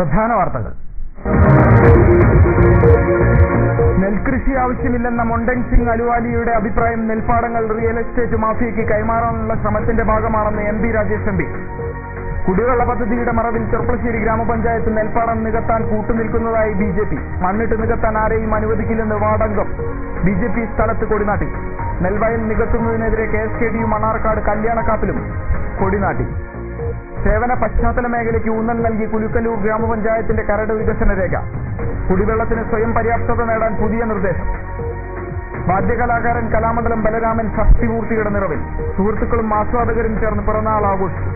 പ്രധാന വാർത്തകൾ. നെൽകൃഷി ആവശ്യമില്ലെന്ന മൊണ്ടൻ സിംഗ് അലുവാലിയുടെ അഭിപ്രായം നെൽപ്പാടങ്ങൾ റിയൽ എസ്റ്റേറ്റ് മാഫിയയ്ക്ക് കൈമാറാനുള്ള ശ്രമത്തിന്റെ ഭാഗമാണെന്ന് M P Rajesh M P. കുടിവെള്ള പദ്ധതിയുടെ മറവിൽ ചെർപ്പളശ്ശേരി ഗ്രാമപഞ്ചായത്ത് നെൽപ്പാടം നികത്താൻ കൂട്ടുനിൽക്കുന്നതായി ബി.ജെ.പി. മണ്ണിട്ട് നികത്താൻ ആരെയും അനുവദിക്കില്ലെന്ന് വാർഡംഗം. ബി.ജെ.പി. സ്ഥലത്ത് കൊടിനാട്ടി. നെൽവയൽ നികത്തുന്നതിനെതിരെ KSKDU മണ്ണാർക്കാട് കല്യാണക്കാപ്പിലും കൊടിനാട്ടി. സേവന പശ്ചാത്തല മേഖലയ്ക്ക് ഊന്നൽ നൽകി കുലുക്കല്ലൂർ ഗ്രാമപഞ്ചായത്തിന്റെ കരട് വികസന രേഖ. കുടിവെള്ളത്തിന് സ്വയം പര്യാപ്തത നേടാൻ പുതിയ നിർദ്ദേശം. വാദ്യകലാകാരൻ കലാമണ്ഡലം ബലരാമൻ ഷഷ്ടിമൂർത്തിയുടെ നിറവിൽ. സുഹൃത്തുക്കളും ആസ്വാദകരും ചേർന്ന് പിറന്നാൾ ആഘോഷിച്ചു.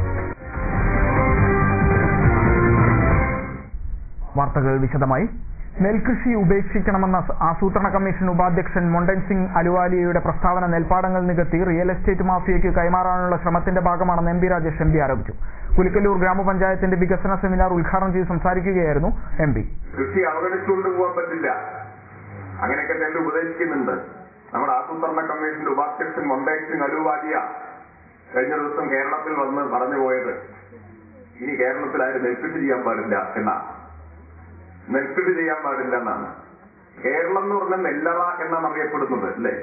വാർത്തകൾ വിശദമായി. നെൽകൃഷി ഉപേക്ഷിക്കണമെന്ന ആസൂത്രണ കമ്മീഷൻ ഉപാധ്യക്ഷൻ മൊണ്ടൻ സിംഗ് അലുവാലിയയുടെ പ്രസ്താവന നെൽപ്പാടങ്ങൾ നികത്തി റിയൽ എസ്റ്റേറ്റ് മാഫിയയ്ക്ക് കൈമാറാനുള്ള ശ്രമത്തിന്റെ ഭാഗമാണെന്ന് M P Rajesh M P ആരോപിച്ചു. കുലിക്കല്ലൂർ ഗ്രാമപഞ്ചായത്തിന്റെ വികസന സെമിനാർ ഉദ്ഘാടനം ചെയ്ത് സംസാരിക്കുകയായിരുന്നു എം പി. കൃഷി അവഗണിച്ചുകൊണ്ട് പോകാൻ പറ്റില്ല, അങ്ങനെയൊക്കെ തന്നെ ഉപദേശിക്കുന്നുണ്ട്. നമ്മുടെ ആസൂത്രണ കമ്മീഷന്റെ ഉപാധ്യക്ഷൻ മൊണ്ടൻ സിംഗ് അലുവാലിയ കഴിഞ്ഞ ദിവസം കേരളത്തിൽ വന്ന് പറഞ്ഞു പോയത് ഇനി കേരളത്തിൽ ആരും നെൽകൃഷി ചെയ്യാൻ പാടില്ല എന്നാണ്. നെൽകൃഷി ചെയ്യാൻ പാടില്ല എന്നാണ്. കേരളം എന്ന് പറഞ്ഞാൽ നെല്ലറ എന്നാണ് അറിയപ്പെടുന്നത് അല്ലേ?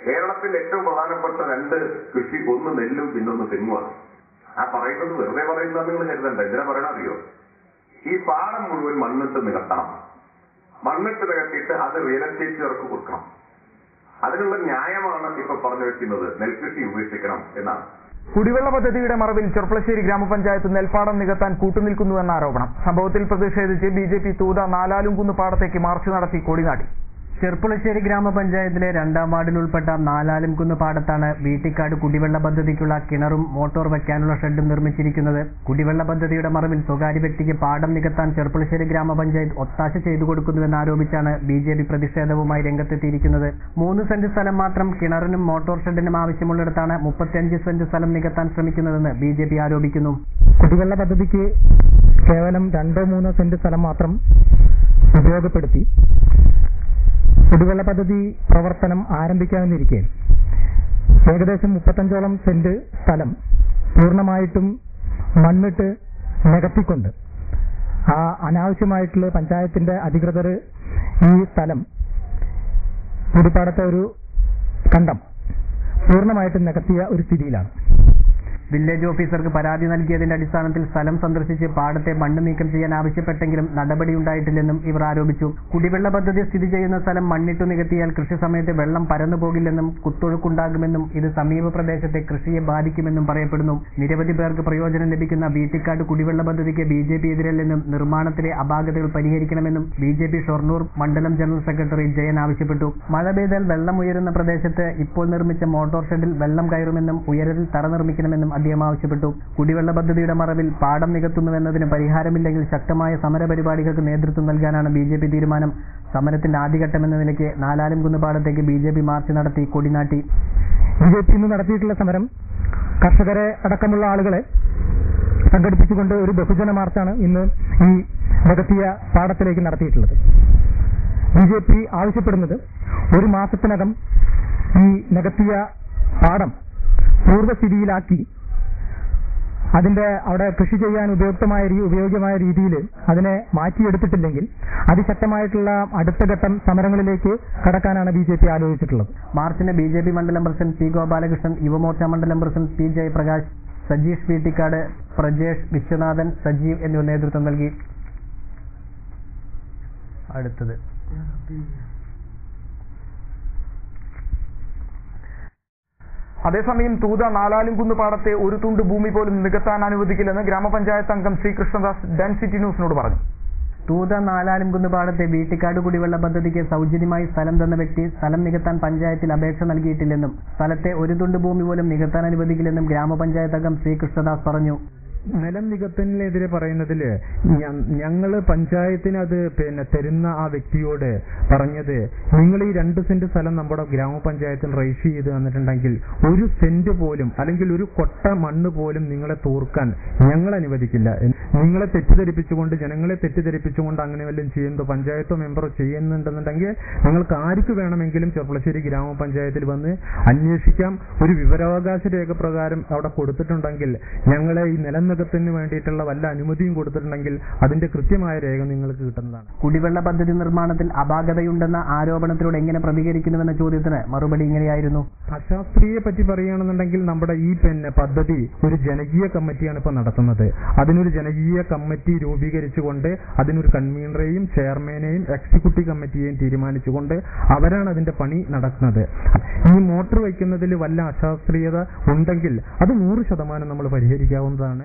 കേരളത്തിന്റെ ഏറ്റവും പ്രധാനപ്പെട്ട രണ്ട് കൃഷി, ഒന്ന് നെല്ലും പിന്നൊന്ന് തെങ്ങുമാണ്. ആ പറയുന്നത് വെറുതെ പറയുന്നത് നിങ്ങൾ കരുതണ്ട. എന്തിനാ പറയണ അറിയോ? ഈ പാടം മുഴുവൻ മണ്ണിട്ട് നികത്തണം. മണ്ണിട്ട് നികത്തിയിട്ട് അത് റിയൽ എസ്റ്റേറ്റുകാർക്ക് കൊടുക്കണം. അതിനുള്ള ന്യായമാണ് ഇപ്പൊ പറഞ്ഞു വെക്കുന്നത്, നെൽകൃഷി ഉപേക്ഷിക്കണം എന്നാണ്. കുടിവെള്ള പദ്ധതിയുടെ മറവിൽ ചെർപ്പളശ്ശേരി ഗ്രാമപഞ്ചായത്ത് നെൽപ്പാടം നികത്താൻ കൂട്ടുനിൽക്കുന്നുവെന്ന ആരോപണം. സംഭവത്തിൽ പ്രതിഷേധിച്ച് ബി.ജെ.പി. തൂത നാലാലുംകുന്ന് പാടത്തേക്ക് മാർച്ച് നടത്തി കൊടിനാട്ടി. ചെർപ്പളശ്ശേരി ഗ്രാമപഞ്ചായത്തിലെ 2ാം വാർഡിൽ ഉൾപ്പെട്ട നാലാലുംകുന്ന് പാടത്താണ് വീട്ടിക്കാട് കുടിവെള്ള പദ്ധതിക്കുള്ള കിണറും മോട്ടോർ വയ്ക്കാനുള്ള ഷെഡും നിർമ്മിച്ചിരിക്കുന്നത്. കുടിവെള്ള പദ്ധതിയുടെ മറവിൽ സ്വകാര്യ വ്യക്തിക്ക് പാടം നികത്താൻ ചെർപ്പളശ്ശേരി ഗ്രാമപഞ്ചായത്ത് ഒത്താശ ചെയ്തു കൊടുക്കുന്നുവെന്നാരോപിച്ചാണ് ബി.ജെ.പി. പ്രതിഷേധവുമായി രംഗത്തെത്തിയിരിക്കുന്നത്. 3 സെന്റ് സ്ഥലം മാത്രം കിണറിനും മോട്ടോർ ഷെഡിനും ആവശ്യമുള്ളിടത്താണ് 35 സെന്റ് സ്ഥലം നികത്താൻ ശ്രമിക്കുന്നതെന്ന് ബി.ജെ.പി. ആരോപിക്കുന്നു. കുടിവെള്ള പദ്ധതിക്ക് കേവലം 2-3 സെന്റ് സ്ഥലം മാത്രം ഉപയോഗപ്പെടുത്തി കുടിവെള്ള പദ്ധതി പ്രവർത്തനം ആരംഭിക്കാമെന്നിരിക്കെ ഏകദേശം 35ഓളം സെന്റ് സ്ഥലം പൂർണ്ണമായിട്ടും മണ്ണിട്ട് നികത്തിക്കൊണ്ട് ആ അനാവശ്യമായിട്ടുള്ള പഞ്ചായത്തിന്റെ അധികൃതർ ഈ സ്ഥലം കുടിപ്പാടത്തെ ഒരു കണ്ടം പൂർണ്ണമായിട്ടും നികത്തിയ ഒരു സ്ഥിതിയിലാണ്. വില്ലേജ് ഓഫീസർക്ക് പരാതി നൽകിയതിന്റെ അടിസ്ഥാനത്തിൽ സ്ഥലം സന്ദർശിച്ച് പാടത്തെ മണ്ണ് നീക്കം ചെയ്യാൻ ആവശ്യപ്പെട്ടെങ്കിലും നടപടിയുണ്ടായിട്ടില്ലെന്നും ഇവർ ആരോപിച്ചു. കുടിവെള്ള പദ്ധതി സ്ഥിതി ചെയ്യുന്ന സ്ഥലം മണ്ണിട്ടു നികത്തിയാൽ കൃഷി സമയത്ത് വെള്ളം പരന്നു പോകില്ലെന്നും കുത്തൊഴുക്കുണ്ടാകുമെന്നും ഇത് സമീപ പ്രദേശത്തെ കൃഷിയെ ബാധിക്കുമെന്നും പറയപ്പെടുന്നു. നിരവധി പേർക്ക് പ്രയോജനം ലഭിക്കുന്ന വീട്ടിക്കാട് കുടിവെള്ള പദ്ധതിക്ക് ബി.ജെ.പി. എതിരല്ലെന്നും നിർമ്മാണത്തിലെ അപാകതകൾ പരിഹരിക്കണമെന്നും ബി.ജെ.പി. ഷൊർണൂർ മണ്ഡലം ജനറൽ സെക്രട്ടറി ജയൻ ആവശ്യപ്പെട്ടു. മഴ പെയ്താൽ വെള്ളം ഉയരുന്ന പ്രദേശത്ത് ഇപ്പോൾ നിർമ്മിച്ച മോട്ടോർ ഷെഡിൽ വെള്ളം കയറുമെന്നും ഉയരലിൽ തറ നിർമ്മിക്കണമെന്നും അദ്ദേഹം ആവശ്യപ്പെട്ടു. കുടിവെള്ള പദ്ധതിയുടെ മറവിൽ പാടം നികത്തുന്നുവെന്നതിന് പരിഹാരമില്ലെങ്കിൽ ശക്തമായ സമരപരിപാടികൾക്ക് നേതൃത്വം നൽകാനാണ് ബി.ജെ.പി. തീരുമാനം. സമരത്തിന്റെ ആദ്യഘട്ടമെന്ന നിലയ്ക്ക് നാലാലുംകുന്ന് പാടത്തേക്ക് ബി.ജെ.പി. മാർച്ച് നടത്തി കൊടിനാട്ടി. ബി.ജെ.പി. ഇന്ന് നടത്തിയിട്ടുള്ള സമരം കർഷകരെ അടക്കമുള്ള ആളുകളെ സംഘടിപ്പിച്ചുകൊണ്ട് ഒരു ബഹുജന മാർച്ചാണ് ഇന്ന് ഈ നികത്തിയ പാടത്തിലേക്ക് നടത്തിയിട്ടുള്ളത്. ബി.ജെ.പി. ആവശ്യപ്പെടുന്നത് 1 മാസത്തിനകം ഈ നികത്തിയ പാടം പൂർവ്വസ്ഥിതിയിലാക്കി അതിന്റെ അവിടെ കൃഷി ചെയ്യാൻ ഉപയോഗ്യമായ രീതിയിൽ അതിനെ മാറ്റിയെടുത്തിട്ടില്ലെങ്കിൽ അതിശക്തമായിട്ടുള്ള അടുത്ത ഘട്ടം സമരങ്ങളിലേക്ക് കടക്കാനാണ് ബി.ജെ.പി. ആലോചിച്ചിട്ടുള്ളത്. മാർച്ചിന് ബി.ജെ.പി. മണ്ഡലം പ്രസിഡന്റ് പി. ഗോപാലകൃഷ്ണൻ, യുവമോർച്ച മണ്ഡലം പ്രസിഡന്റ് പി. ജയപ്രകാശ്, സജീഷ് വീട്ടിക്കാട്, പ്രജേഷ്, വിശ്വനാഥൻ, സജീവ് എന്നിവർ നേതൃത്വം നൽകി. അടുത്തത് അതേസമയം തൂത നാലാലുംകുന്ന് പാടത്തെ ഒരു തുണ്ട് ഭൂമി പോലും നികത്താൻ അനുവദിക്കില്ലെന്ന് ഗ്രാമപഞ്ചായത്ത് അംഗം ശ്രീകൃഷ്ണദാസ് ഡൻസിറ്റി ന്യൂസിനോട് പറഞ്ഞു. തൂത നാലാലുംകുന്ന് പാടത്തെ വീട്ടിക്കാട് കുടിവെള്ള പദ്ധതിക്ക് സൗജന്യമായി സ്ഥലം തന്ന വ്യക്തി സ്ഥലം നികത്താൻ പഞ്ചായത്തിൽ അപേക്ഷ നൽകിയിട്ടില്ലെന്നും സ്ഥലത്തെ ഒരു തുണ്ട് ഭൂമി പോലും നികത്താൻ അനുവദിക്കില്ലെന്നും ഗ്രാമപഞ്ചായത്ത് അംഗം ശ്രീകൃഷ്ണദാസ് പറഞ്ഞു. നിലം നികത്തലിനെതിരെ പറയുന്നതിൽ ഞങ്ങൾ പഞ്ചായത്തിന് അത് തരുന്ന ആ വ്യക്തിയോട് പറഞ്ഞത്, നിങ്ങൾ ഈ 2 സെന്റ് സ്ഥലം നമ്മുടെ ഗ്രാമപഞ്ചായത്തിന് രജിസ്റ്റർ ചെയ്ത് തന്നിട്ടുണ്ടെങ്കിൽ 1 സെന്റ് പോലും അല്ലെങ്കിൽ ഒരു കൊട്ട മണ്ണ് പോലും നിങ്ങളെ തൂർക്കാൻ ഞങ്ങൾ അനുവദിക്കില്ല. നിങ്ങളെ തെറ്റിദ്ധരിപ്പിച്ചുകൊണ്ട് ജനങ്ങളെ തെറ്റിദ്ധരിപ്പിച്ചുകൊണ്ട് അങ്ങനെ വല്ലതും ചെയ്യുന്നതോ പഞ്ചായത്തോ മെമ്പറോ ചെയ്യുന്നുണ്ടെന്നുണ്ടെങ്കിൽ നിങ്ങൾക്ക് ആർക്ക് വേണമെങ്കിലും ചെർപ്പളശ്ശേരി ഗ്രാമപഞ്ചായത്തിൽ വന്ന് അന്വേഷിക്കാം. ഒരു വിവരാവകാശ രേഖ പ്രകാരം അവിടെ കൊടുത്തിട്ടുണ്ടെങ്കിൽ ഞങ്ങളെ ഈ നിലം പൊതുവിനിയോഗത്തിന് വേണ്ടിയിട്ടുള്ള വല്ല അനുമതിയും കൊടുത്തിട്ടുണ്ടെങ്കിൽ അതിന്റെ കൃത്യമായ രേഖ നിങ്ങൾക്ക് കിട്ടുന്നതാണ്. കുടിവെള്ള പദ്ധതി നിർമ്മാണത്തിൽ അപാകതയുണ്ടെന്ന ആരോപണത്തിലൂടെ എങ്ങനെ പ്രതികരിക്കുന്നുവെന്ന ചോദ്യത്തിന് മറുപടി ഇങ്ങനെയായിരുന്നു. അശാസ്ത്രീയെ പറ്റി പറയുകയാണെന്നുണ്ടെങ്കിൽ നമ്മുടെ ഈ പദ്ധതി ഒരു ജനകീയ കമ്മിറ്റിയാണ് ഇപ്പോൾ നടത്തുന്നത്. അതിനൊരു ജനകീയ കമ്മിറ്റി രൂപീകരിച്ചുകൊണ്ട് അതിനൊരു കൺവീനറെയും ചെയർമാനെയും എക്സിക്യൂട്ടീവ് കമ്മിറ്റിയെയും തീരുമാനിച്ചുകൊണ്ട് അവരാണ് അതിന്റെ പണി നടത്തുന്നത്. ഈ മോട്ടോർ വയ്ക്കുന്നതിൽ വല്ല അശാസ്ത്രീയത ഉണ്ടെങ്കിൽ അത് 100% നമ്മൾ പരിഹരിക്കാവുന്നതാണ്.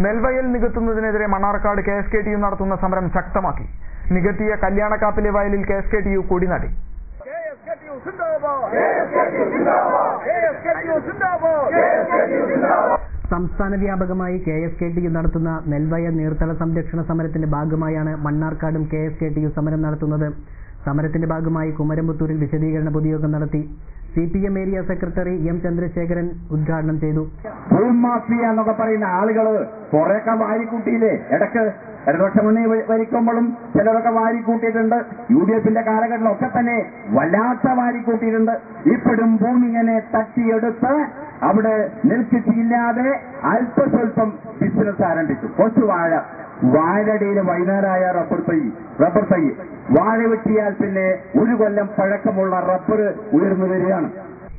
നെൽവയൽ നികത്തുന്നതിനെതിരെ മണ്ണാർക്കാട് KSKTU നടത്തുന്ന സമരം ശക്തമാക്കി. നികത്തിയ കല്യാണക്കാപ്പിലെ വയലിൽ KSKTU കൊടിനാട്ടി. സംസ്ഥാന വ്യാപകമായി KSKTU നടത്തുന്ന നെൽവയൽ നീർത്തട സംരക്ഷണ സമരത്തിന്റെ ഭാഗമായാണ് മണ്ണാർക്കാടും KSKTU സമരം നടത്തുന്നത്. സമരത്തിന്റെ ഭാഗമായി കുമരംപുത്തൂരിൽ വിശദീകരണ പൊതുയോഗം നടത്തി. CPM area secretary M Chandrasekharan ഉദ്ഘാടനം ചെയ്തു. ഭൂമാഫിയ എന്നൊക്കെ പറയുന്ന ആളുകൾ കുറെയൊക്കെ വാരിക്കൂട്ടിയില്ലേ? ഇടയ്ക്ക് ഇടതുപക്ഷമുന്നണി ഭരിക്കുമ്പോഴും ചിലരൊക്കെ വാരിക്കൂട്ടിയിട്ടുണ്ട്. UDF-ന്റെ കാലഘട്ടത്തിലൊക്കെ തന്നെ വല്ലാത്ത വാരിക്കൂട്ടിയിട്ടുണ്ട്. ഇപ്പോഴും ഭൂമി ഇങ്ങനെ തട്ടിയെടുത്ത് അവിടെ നെൽകൃഷിയില്ലാതെ അല്പസ്വല്പം ബിസിനസ് ആരംഭിച്ചു. കുറച്ച് വാഴടിയിൽ വൈകുന്നേരമായ റബ്ബർ തൈ വാഴ വെട്ടിയാൽ പിന്നെ 1 കൊല്ലം പഴക്കമുള്ള റബ്ബർ ഉയർന്നു വരികയാണ്.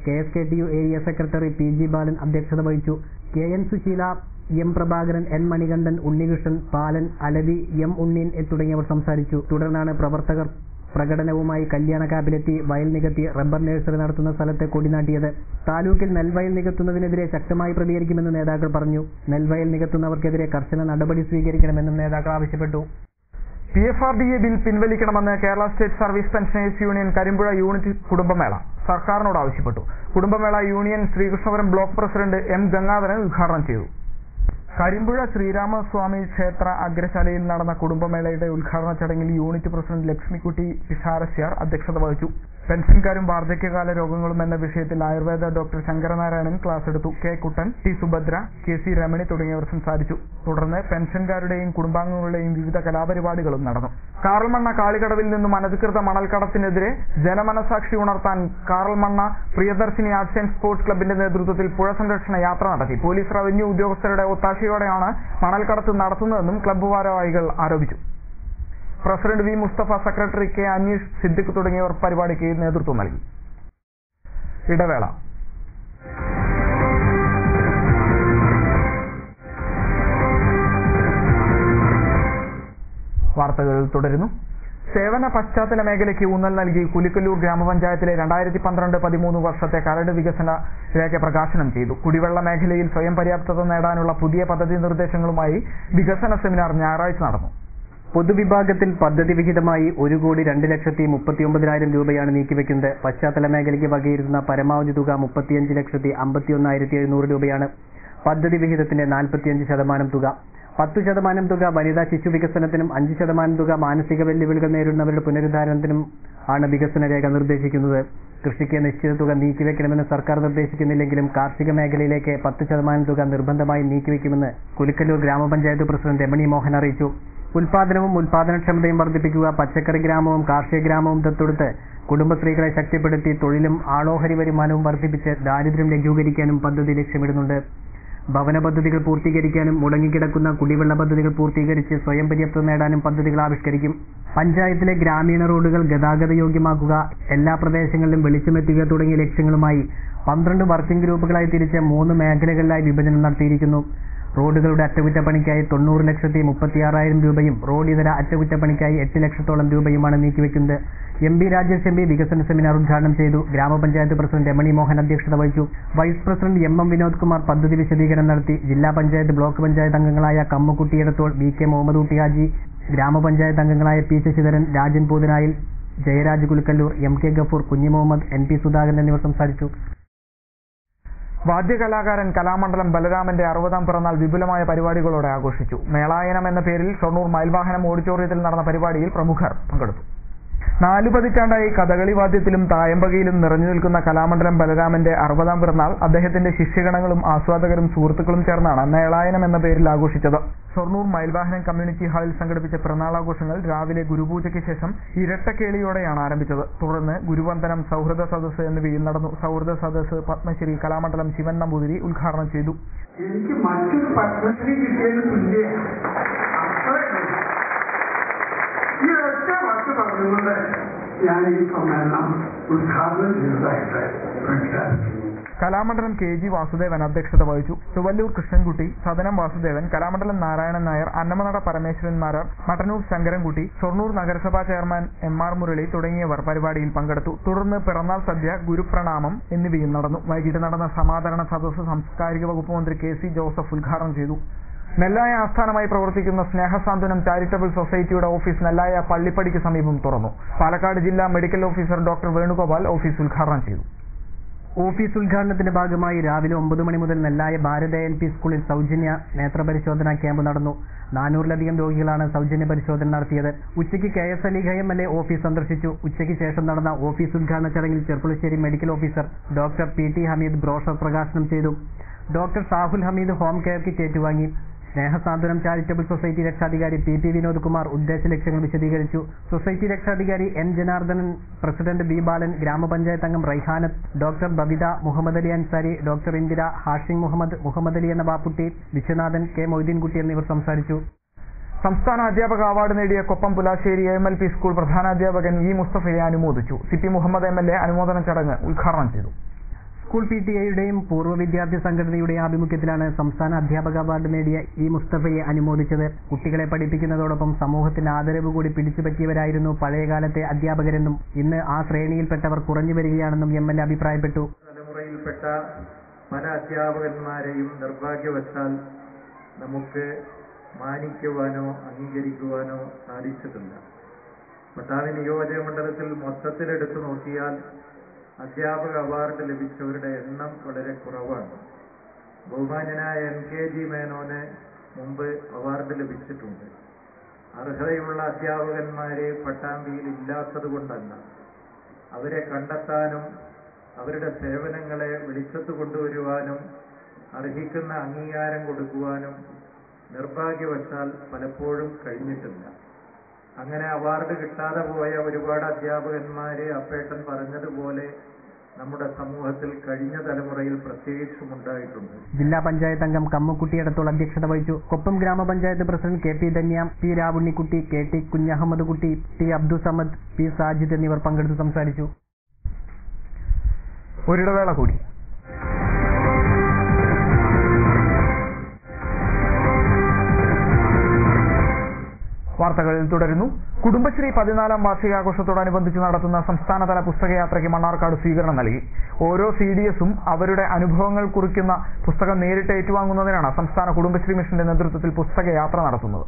KSKTU ഏരിയ സെക്രട്ടറി PG ബാലൻ അധ്യക്ഷത വഹിച്ചു. KN Susheela, M Prabhakaran, N Manikandan, Unnikrishnan, പാലൻ, Alavi, M Unneen തുടങ്ങിയവർ സംസാരിച്ചു. തുടർന്നാണ് പ്രവർത്തകർ പ്രകടനവുമായി കല്യാണക്കാപ്പിലെത്തി വയൽ നികത്തി റബ്ബർ നഴ്സറി നടത്തുന്ന സ്ഥലത്തെ കൊടിനാട്ടിയത്. താലൂക്കിൽ നെൽവയൽ നികത്തുന്നതിനെതിരെ ശക്തമായി പ്രതികരിക്കുമെന്ന് നേതാക്കൾ പറഞ്ഞു. നെൽവയൽ നികത്തുന്നവർക്കെതിരെ കർശന നടപടി സ്വീകരിക്കണമെന്നും നേതാക്കൾ ആവശ്യപ്പെട്ടു. PFRDA ബിൽ പിൻവലിക്കണമെന്ന് Kerala state service pensioners union Karimpuzha unit കുടുംബമേള സർക്കാരിനോട് ആവശ്യപ്പെട്ടു. കുടുംബമേള union Sreekrishnapuram block president M Gangadharan ഉദ്ഘാടനം ചെയ്തു. കരിമ്പുഴ ശ്രീരാമസ്വാമി ക്ഷേത്ര അഗ്രശാലയിൽ നടന്ന കുടുംബമേളയുടെ ഉദ്ഘാടന ചടങ്ങിൽ യൂണിറ്റ് പ്രസിഡന്റ് ലക്ഷ്മിക്കുട്ടി പിഷാരസ്യാർ അധ്യക്ഷത വഹിച്ചു. പെൻഷൻകാരും വാർദ്ധക്യകാല രോഗങ്ങളും എന്ന വിഷയത്തിൽ ആയുർവേദ ഡോക്ടർ ശങ്കരനാരായണൻ ക്ലാസ് എടുത്തു. K കുട്ടൻ, T സുഭദ്ര, KC രമണി തുടങ്ങിയവർ സംസാരിച്ചു. തുടർന്ന് പെൻഷൻകാരുടെയും കുടുംബാംഗങ്ങളുടെയും വിവിധ കലാപരിപാടികളും നടന്നു. കാറൽമണ്ണ കാളികടവിൽ നിന്നും അനധികൃത മണൽക്കടത്തിനെതിരെ ജനമനസാക്ഷി ഉണർത്താൻ Karalmanna Priyadarshini arts and sports ക്ലബിന്റെ നേതൃത്വത്തിൽ പുഴ സംരക്ഷണ യാത്ര നടത്തി. പോലീസ് റവന്യൂ ഉദ്യോഗസ്ഥരുടെ ഒത്താശയോടെയാണ് മണൽക്കടത്ത് നടത്തുന്നതെന്നും ക്ലബ്ബ് ഭാരവാഹികൾ ആരോപിച്ചു. President V Mustafa, secretary K Aneesh, Siddique തുടങ്ങിയവർ പരിപാടിക്ക് നേതൃത്വം നൽകി. ഇടവേള. വാർത്തകൾ തുടരുന്നു. സേവന പശ്ചാത്തല മേഖലയ്ക്ക് ഊന്നൽ നൽകി കുലിക്കല്ലൂർ ഗ്രാമപഞ്ചായത്തിലെ 2012-13 വർഷത്തെ കരട് വികസന രേഖ പ്രകാശനം ചെയ്തു. കുടിവെള്ള മേഖലയിൽ സ്വയം പര്യാപ്തത നേടാനുള്ള പുതിയ പദ്ധതി നിർദ്ദേശങ്ങളുമായി വികസന സെമിനാർ ഞായറാഴ്ച നടന്നു. പൊതുവിഭാഗത്തിൽ പദ്ധതി വിഹിതമായി 1,02,39,000 രൂപയാണ് നീക്കിവെക്കുന്നത്. പശ്ചാത്തല മേഖലയ്ക്ക് വകയിരുത്തുന്ന പരമാവധി തുക 35,51,700 രൂപയാണ്. പദ്ധതി വിഹിതത്തിന്റെ 45% തുക. 10% തുക വനിതാ ശിശു വികസനത്തിനും 5% തുക മാനസിക വെല്ലുവിളികൾ നേരിടുന്നവരുടെ പുനരുദ്ധാരണത്തിനും ആണ് വികസന രേഖ നിർദ്ദേശിക്കുന്നത്. കൃഷിക്ക് നിശ്ചിത തുക നീക്കിവെക്കണമെന്ന് സർക്കാർ നിർദ്ദേശിക്കുന്നില്ലെങ്കിലും കാർഷിക മേഖലയിലേക്ക് 10% തുക നിർബന്ധമായി നീക്കിവെക്കുമെന്ന് കുലിക്കല്ലൂർ ഗ്രാമപഞ്ചായത്ത് പ്രസിഡന്റ് രമണി മോഹൻ അറിയിച്ചു. ഉൽപാദനവും ഉൽപാദനക്ഷമതയും വർദ്ധിപ്പിക്കുക, പച്ചക്കറി ഗ്രാമവും കാർഷിക ഗ്രാമവും ദത്തെടുത്ത് കുടുംബശ്രീകളെ ശക്തിപ്പെടുത്തി തൊഴിലും ആളോഹരി വരുമാനവും വർദ്ധിപ്പിച്ച് ദാരിദ്ര്യം ലഘൂകരിക്കാനും പദ്ധതി ലക്ഷ്യമിടുന്നുണ്ട്. ഭവന പദ്ധതികൾ പൂർത്തീകരിക്കാനും മുടങ്ങിക്കിടക്കുന്ന കുടിവെള്ള പദ്ധതികൾ പൂർത്തീകരിച്ച് സ്വയം പര്യാപ്തത നേടാനും പദ്ധതികൾ ആവിഷ്കരിക്കും. പഞ്ചായത്തിലെ ഗ്രാമീണ റോഡുകൾ ഗതാഗത യോഗ്യമാക്കുക, എല്ലാ പ്രദേശങ്ങളിലും വെളിച്ചമെത്തുക തുടങ്ങിയ ലക്ഷ്യങ്ങളുമായി 12 വർക്കിംഗ് ഗ്രൂപ്പുകളായി തിരിച്ച് 3 മേഖലകളിലായി വിഭജനം നടത്തിയിരിക്കുന്നു. റോഡുകളുടെ അറ്റകുറ്റപ്പണിക്കായി 90,36,000 രൂപയും റോഡ് ഇതര അറ്റകുറ്റപ്പണിക്കായി 8 ലക്ഷത്തോളം രൂപയുമാണ് നീക്കിവെക്കുന്നത്. MP രാജേഷ് MP വികസന സെമിനാർ ഉദ്ഘാടനം ചെയ്തു. ഗ്രാമപഞ്ചായത്ത് പ്രസിഡന്റ് രമണി മോഹൻ അധ്യക്ഷത വഹിച്ചു. Vice president MM Vinod Kumar പദ്ധതി വിശദീകരണം നടത്തി. ജില്ലാ പഞ്ചായത്ത് ബ്ലോക്ക് പഞ്ചായത്ത് അംഗങ്ങളായ കമ്മുക്കുട്ടി എടത്തോൾ, VK മുഹമ്മദ് കുട്ടി ഹാജി, ഗ്രാമപഞ്ചായത്ത് അംഗങ്ങളായ P ശശിധരൻ, രാജൻ പൂതനായിൽ, ജയരാജ് കുൽക്കല്ലൂർ, MK ഗഫൂർ, കുഞ്ഞി മുഹമ്മദ്, NP സുധാകരൻ എന്നിവർ സംസാരിച്ചു. വാദ്യകലാകാരൻ കലാമണ്ഡലം ബലരാമന്റെ 60ാം പിറന്നാൾ വിപുലമായ പരിപാടികളോടെ ആഘോഷിച്ചു. മേളായനം എന്ന പേരിൽ ഷൊർണൂർ മയിൽവാഹനം ഓഡിറ്റോറിയത്തിൽ നടന്ന പരിപാടിയിൽ പ്രമുഖർ പങ്കെടുത്തു. 4 പതിറ്റാണ്ടായി കഥകളി വാദ്യത്തിലും തായമ്പകയിലും നിറഞ്ഞു നിൽക്കുന്ന കലാമണ്ഡലം ബലരാമന്റെ 60ാം പിറന്നാൾ അദ്ദേഹത്തിന്റെ ശിഷ്യഗണങ്ങളും ആസ്വാദകരും സുഹൃത്തുക്കളും ചേർന്നാണ് നേളായനം എന്ന പേരിൽ ആഘോഷിച്ചത്. ഷൊർണൂർ മയിൽവാഹനം കമ്മ്യൂണിറ്റി ഹാളിൽ സംഘടിപ്പിച്ച പിറന്നാളാഘോഷങ്ങൾ രാവിലെ ഗുരുപൂജയ്ക്ക് ശേഷം ഇരട്ടക്കേളിയോടെയാണ് ആരംഭിച്ചത്. തുടർന്ന് ഗുരുവന്ദനം, സൗഹൃദ സദസ്സ് എന്നിവയും നടന്നു. സൗഹൃദ സദസ്സ് പത്മശ്രീ കലാമണ്ഡലം ശിവൻ നമ്പൂതിരി ഉദ്ഘാടനം ചെയ്തു. എനിക്ക് മറ്റൊരു പത്മശ്രീ കിട്ടിയതിന് തുല്യ ഈ ഒറ്റ വാക്ക് പറഞ്ഞുകൊണ്ട് ഞാൻ ഈ സമ്മേളനം ഉദ്ഘാടനം ചെയ്തതായിട്ട് പ്രഖ്യാപിച്ചു. കലാമണ്ഡലം KG വാസുദേവൻ അധ്യക്ഷത വഹിച്ചു. ചുവല്ലൂർ കൃഷ്ണൻകുട്ടി, സദനം വാസുദേവൻ, കലാമണ്ഡലം നാരായണൻ നായർ, അന്നമനട പരമേശ്വരൻ മാരാർ, മട്ടന്നൂർ ശങ്കരൻകുട്ടി, ഷൊർണൂർ നഗരസഭാ ചെയർമാൻ MR മുരളി തുടങ്ങിയവർ പരിപാടിയിൽ പങ്കെടുത്തു. തുടർന്ന് പിറന്നാൾ സദ്യ, ഗുരുപ്രണാമം എന്നിവയും നടന്നു. വൈകിട്ട് നടന്ന സമാദരണ സദസ്സ് സാംസ്കാരിക വകുപ്പ് മന്ത്രി KC ജോസഫ് ഉദ്ഘാടനം ചെയ്തു. നെല്ലായ ആസ്ഥാനമായി പ്രവർത്തിക്കുന്ന സ്നേഹസാന്ത്വനം ചാരിറ്റബിൾ സൊസൈറ്റിയുടെ ഓഫീസ് നെല്ലായ പള്ളിപ്പടിക്ക് സമീപം തുറന്നു. പാലക്കാട് ജില്ലാ medical officer doctor Venugopal office ഉദ്ഘാടനം ചെയ്തു. ഓഫീസ് ഉദ്ഘാടനത്തിന്റെ ഭാഗമായി രാവിലെ 9 മണി മുതൽ നെല്ലായ ഭാരത LP സ്കൂളിൽ സൗജന്യ നേത്രപരിശോധനാ ക്യാമ്പ് നടന്നു. 400-ലധികം രോഗികളാണ് സൗജന്യ പരിശോധന നടത്തിയത്. ഉച്ചയ്ക്ക് KS അലി MLA ഓഫീസ് സന്ദർശിച്ചു. ഉച്ചയ്ക്ക് ശേഷം നടന്ന ഓഫീസ് ഉദ്ഘാടന ചടങ്ങിൽ Cherpulassery medical officer doctor PT Hameed brochure പ്രകാശനം ചെയ്തു. Doctor Shahul Hameed home care kit ഏറ്റുവാങ്ങി. സ്നേഹസാന്ത്വനം ചാരിറ്റബിൾ സൊസൈറ്റി രക്ഷാധികാരി PP വിനോദ് കുമാർ ഉദ്ദേശ ലക്ഷ്യങ്ങൾ വിശദീകരിച്ചു. സൊസൈറ്റി രക്ഷാധികാരി N Janardhanan, president B Balan, ഗ്രാമപഞ്ചായത്ത് അംഗം റൈഹാനത്ത്, ഡോക്ടർ ബബിത, മുഹമ്മദ് അലി അൻസാരി, ഡോക്ടർ ഇന്ദിര, ഹാഷിം മുഹമ്മദ്, മുഹമ്മദ് അലി എന്ന ബാപ്പുട്ടി, വിശ്വനാഥൻ, K മൊയ്തീൻകുട്ടി എന്നിവർ സംസാരിച്ചു. സംസ്ഥാന അധ്യാപക അവാർഡ് നേടിയ കൊപ്പം പുലാശ്ശേരി AMLP സ്കൂൾ പ്രധാനാധ്യാപകൻ E മുസ്തഫയെ അനുമോദിച്ചു. CP മുഹമ്മദ് MLA അനുമോദന ചടങ്ങ് ഉദ്ഘാടനം ചെയ്തു. സ്കൂൾ PTA-യുടെയും പൂർവ്വ വിദ്യാർത്ഥി സംഘടനയുടെയും ആഭിമുഖ്യത്തിലാണ് സംസ്ഥാന അധ്യാപക അവാർഡ് നേടിയ E മുസ്തഫയെ അനുമോദിച്ചത്. കുട്ടികളെ പഠിപ്പിക്കുന്നതോടൊപ്പം സമൂഹത്തിന് ആദരവ് കൂടി പിടിച്ചുപറ്റിയവരായിരുന്നു പഴയകാലത്തെ അധ്യാപകരെന്നും ഇന്ന് ആ ശ്രേണിയിൽപ്പെട്ടവർ കുറഞ്ഞു വരികയാണെന്നും MLA അഭിപ്രായപ്പെട്ടു. തലമുറയിൽപ്പെട്ട പല അധ്യാപകന്മാരെയും നിർഭാഗ്യവശാൽ നമുക്ക് മാനിക്കുവാനോ അംഗീകരിക്കുവാനോ സാധിച്ചിട്ടില്ല. പട്ടാമ്പി നിയോജക മണ്ഡലത്തിൽ മൊത്തത്തിലെടുത്തു നോക്കിയാൽ അധ്യാപക അവാർഡ് ലഭിച്ചവരുടെ എണ്ണം വളരെ കുറവാണ്. ബഹുമാന്യനായ MKG മേനോന് മുമ്പ് അവാർഡ് ലഭിച്ചിട്ടുണ്ട്. അർഹതയുള്ള അധ്യാപകന്മാരെ പട്ടാമ്പിയിൽ ഇല്ലാത്തത് കൊണ്ടല്ല, അവരെ കണ്ടെത്താനും അവരുടെ സേവനങ്ങളെ വെളിച്ചത്ത് കൊണ്ടുവരുവാനും അർഹിക്കുന്ന അംഗീകാരം കൊടുക്കുവാനും നിർഭാഗ്യവശാൽ പലപ്പോഴും കഴിഞ്ഞിട്ടില്ല. അങ്ങനെ അവാർഡ് കിട്ടാതെ പോയ ഒരുപാട് അധ്യാപകന്മാരെ അപ്പേട്ടൻ പറഞ്ഞതുപോലെ നമ്മുടെ സമൂഹത്തിൽ കഴിഞ്ഞ തലമുറയിൽ പ്രത്യേകിച്ചും ഉണ്ടായിട്ടുണ്ട്. ജില്ലാ പഞ്ചായത്ത് അംഗം കമ്മുക്കുട്ടിയടത്തോൾ അധ്യക്ഷത വഹിച്ചു. കൊപ്പം ഗ്രാമപഞ്ചായത്ത് president KP Dhanya, P Ravunnikutty, KT Kunjahammed Kutty, T Abdussamad, P Sajid എന്നിവർ പങ്കെടുത്ത് സംസാരിച്ചു. ഒരിടവേള കൂടി. വാർത്തകളിൽ തുടരുന്നു. കുടുംബശ്രീ 14ാം വാർഷികാഘോഷത്തോടനുബന്ധിച്ച് നടത്തുന്ന സംസ്ഥാനതല പുസ്തകയാത്രയ്ക്ക് മണ്ണാർക്കാട് സ്വീകരണം നൽകി. ഓരോ CDSഉം അവരുടെ അനുഭവങ്ങൾ കുറിക്കുന്ന പുസ്തകം നേരിട്ട് ഏറ്റുവാങ്ങുന്നതിനാണ് സംസ്ഥാന കുടുംബശ്രീ മിഷന്റെ നേതൃത്വത്തിൽ പുസ്തകയാത്ര നടത്തുന്നത്.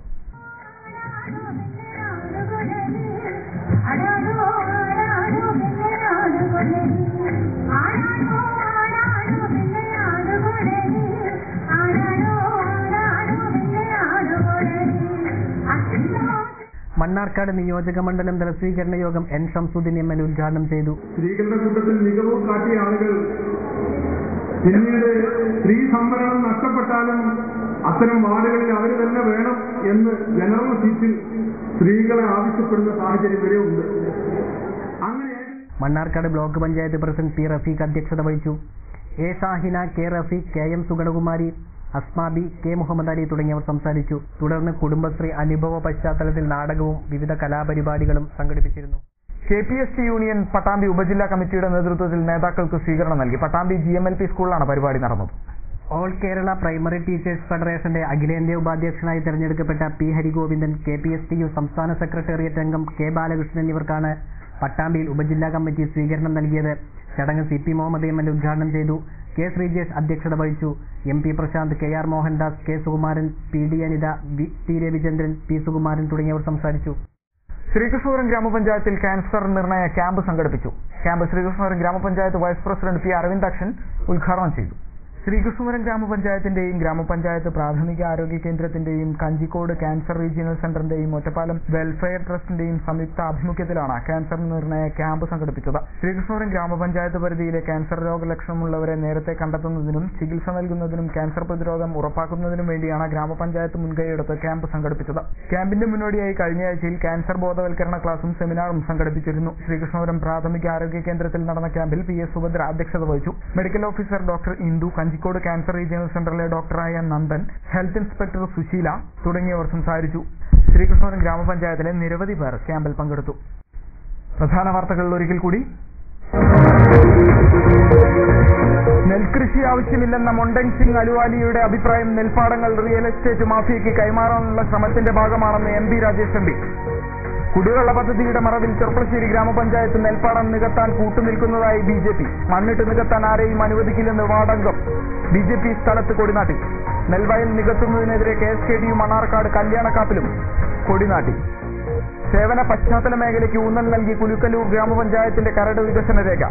മണ്ണാർക്കാട് നിയോജക മണ്ഡലം തല സ്വീകരണ യോഗം N ഷംസുദ്ദീൻ MLA ഉദ്ഘാടനം ചെയ്തു. സ്ത്രീകളുടെ കൂട്ടത്തിൽ മികവ് കാട്ടിയ ആളുകൾ പിന്നീട് സ്ത്രീ സംവരണം നഷ്ടപ്പെട്ടാലും അത്തരം വാർഡുകളിൽ അവർ തന്നെ വേണം എന്ന് ജനറൽ സീറ്റിൽ സ്ത്രീകളെ ആവശ്യപ്പെടുന്ന സാഹചര്യം വരെ ഉണ്ട്. അങ്ങനെ Mannarkkad block panchayat president P Rafeeq അധ്യക്ഷത വഹിച്ചു. A Shahina, K Rafeeq, KM സുഗണകുമാരി, Asmabi, K Muhammad Ali തുടങ്ങിയവർ സംസാരിച്ചു. തുടർന്ന് കുടുംബശ്രീ അനുഭവ പശ്ചാത്തലത്തിൽ നാടകവും വിവിധ കലാപരിപാടികളും സംഘടിപ്പിച്ചിരുന്നു. KPST യൂണിയൻ പട്ടാമ്പി ഉപജില്ലാ കമ്മിറ്റിയുടെ നേതൃത്വത്തിൽ നേതാക്കൾക്ക് സ്വീകരണം നൽകി. പട്ടാമ്പി GMLP സ്കൂളിലാണ് പരിപാടി നടന്നത്. ഓൾ കേരള പ്രൈമറി ടീച്ചേഴ്സ് ഫെഡറേഷന്റെ അഖിലേന്ത്യാ ഉപാധ്യക്ഷനായി തെരഞ്ഞെടുക്കപ്പെട്ട P ഹരിഗോവിന്ദൻ, KPSTU സംസ്ഥാന സെക്രട്ടേറിയറ്റ് അംഗം K ബാലകൃഷ്ണൻ എന്നിവർക്കാണ് പട്ടാമ്പിയിൽ ഉപജില്ലാ കമ്മിറ്റി സ്വീകരണം നൽകിയത്. ചടങ്ങ് CP മുഹമ്മദ് MLA ഉദ്ഘാടനം ചെയ്തു. K ശ്രീജേഷ് അധ്യക്ഷത വഹിച്ചു. MP Prashant, KR Mohandas, K Sukumaran, PD Anitha, T Ravichandran, P Sukumaran തുടങ്ങിയവർ സംസാരിച്ചു. ശ്രീകൃഷ്ണപുരം ഗ്രാമപഞ്ചായത്തിൽ ക്യാൻസർ നിർണയ ക്യാമ്പ് സംഘടിപ്പിച്ചു. ക്യാമ്പ് ശ്രീകൃഷ്ണപുരം ഗ്രാമപഞ്ചായത്ത് വൈസ് പ്രസിഡന്റ് P അരവിന്ദാക്ഷൻ ഉദ്ഘാടനം ചെയ്തു. ശ്രീകൃഷ്ണപുരം ഗ്രാമപഞ്ചായത്തിന്റെയും ഗ്രാമപഞ്ചായത്ത് പ്രാഥമിക ആരോഗ്യ കേന്ദ്രത്തിന്റെയും കഞ്ചിക്കോട് ക്യാൻസർ റീജിയണൽ സെന്ററിന്റെയും ഒറ്റപ്പാലം വെൽഫെയർ ട്രസ്റ്റിന്റെയും സംയുക്ത ആഭിമുഖ്യത്തിലാണ് ക്യാൻസർ നിർണയ ക്യാമ്പ് സംഘടിപ്പിച്ചത്. ശ്രീകൃഷ്ണപുരം ഗ്രാമപഞ്ചായത്ത് പരിധിയിലെ ക്യാൻസർ രോഗലക്ഷണമുള്ളവരെ നേരത്തെ കണ്ടെത്തുന്നതിനും ചികിത്സ നൽകുന്നതിനും ക്യാൻസർ പ്രതിരോധം ഉറപ്പാക്കുന്നതിനും വേണ്ടിയാണ് ഗ്രാമപഞ്ചായത്ത് മുൻകൈയെടുത്ത് ക്യാമ്പ് സംഘടിപ്പിച്ചത്. ക്യാമ്പിന്റെ മുന്നോടിയായി കഴിഞ്ഞ ആഴ്ചയിൽ ക്യാൻസർ ബോധവൽക്കരണ ക്ലാസും സെമിനാറും സംഘടിപ്പിച്ചിരുന്നു. ശ്രീകൃഷ്ണപുരം പ്രാഥമിക ആരോഗ്യ കേന്ദ്രത്തിൽ നടന്ന ക്യാമ്പിൽ PS സുഭദ്ര അധ്യക്ഷത വഹിച്ചു. Medical officer doctor Indu, Kanjikode cancer regional സെന്ററിലെ ഡോക്ടറായ നന്ദൻ, ഹെൽത്ത് ഇൻസ്പെക്ടർ സുശീല തുടങ്ങിയവർ സംസാരിച്ചു. ശ്രീകൃഷ്ണപുരം ഗ്രാമപഞ്ചായത്തിലെ നിരവധി പേർ ക്യാമ്പിൽ പങ്കെടുത്തു. പ്രധാന വാർത്തകളിൽ ഒരിക്കൽ കൂടി. നെൽകൃഷി ആവശ്യമില്ലെന്ന മൊണ്ടൻ സിംഗ് അലുവാലിയുടെ അഭിപ്രായം നെൽപ്പാടങ്ങൾ റിയൽ എസ്റ്റേറ്റ് മാഫിയയ്ക്ക് കൈമാറാനുള്ള ശ്രമത്തിന്റെ ഭാഗമാണെന്ന് MP രാജേഷ് MP. കുടിവെള്ള പദ്ധതിയുടെ മറവിൽ ചെർപ്പളശ്ശേരി ഗ്രാമപഞ്ചായത്ത് നെൽപ്പാടം നികത്താൻ കൂട്ടുനിൽക്കുന്നതായി BJP. മണ്ണിട്ട് നികത്താൻ ആരെയും അനുവദിക്കില്ലെന്ന് വാർഡംഗം. BJP സ്ഥലത്ത് കൊടിനാട്ടി. നെൽവയൽ നികത്തുന്നതിനെതിരെ KSKDU മണ്ണാർക്കാട് കല്യാണക്കാപ്പിലും കൊടിനാട്ടി. സേവന പശ്ചാത്തല മേഖലയ്ക്ക് ഊന്നൽ നൽകി കുലുക്കലൂർ ഗ്രാമപഞ്ചായത്തിന്റെ കരട് വികസന രേഖ.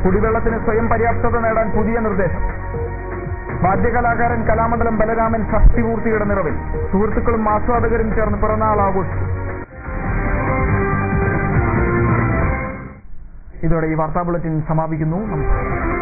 കുടിവെള്ളത്തിന് സ്വയം പര്യാപ്തത നേടാൻ പുതിയ നിർദ്ദേശം. വാദ്യകലാകാരൻ കലാമണ്ഡലം ബലരാമൻ ഷഷ്ടിമൂർത്തിയുടെ നിറവിൽ. സുഹൃത്തുക്കളും ആസ്വാദകരും ചേർന്ന് പിറന്നാൾ ആഘോഷിച്ചു. ഇതോടെ ഈ വാർത്താ ബുള്ളറ്റിൻ സമാപിക്കുന്നു. നമസ്കാരം.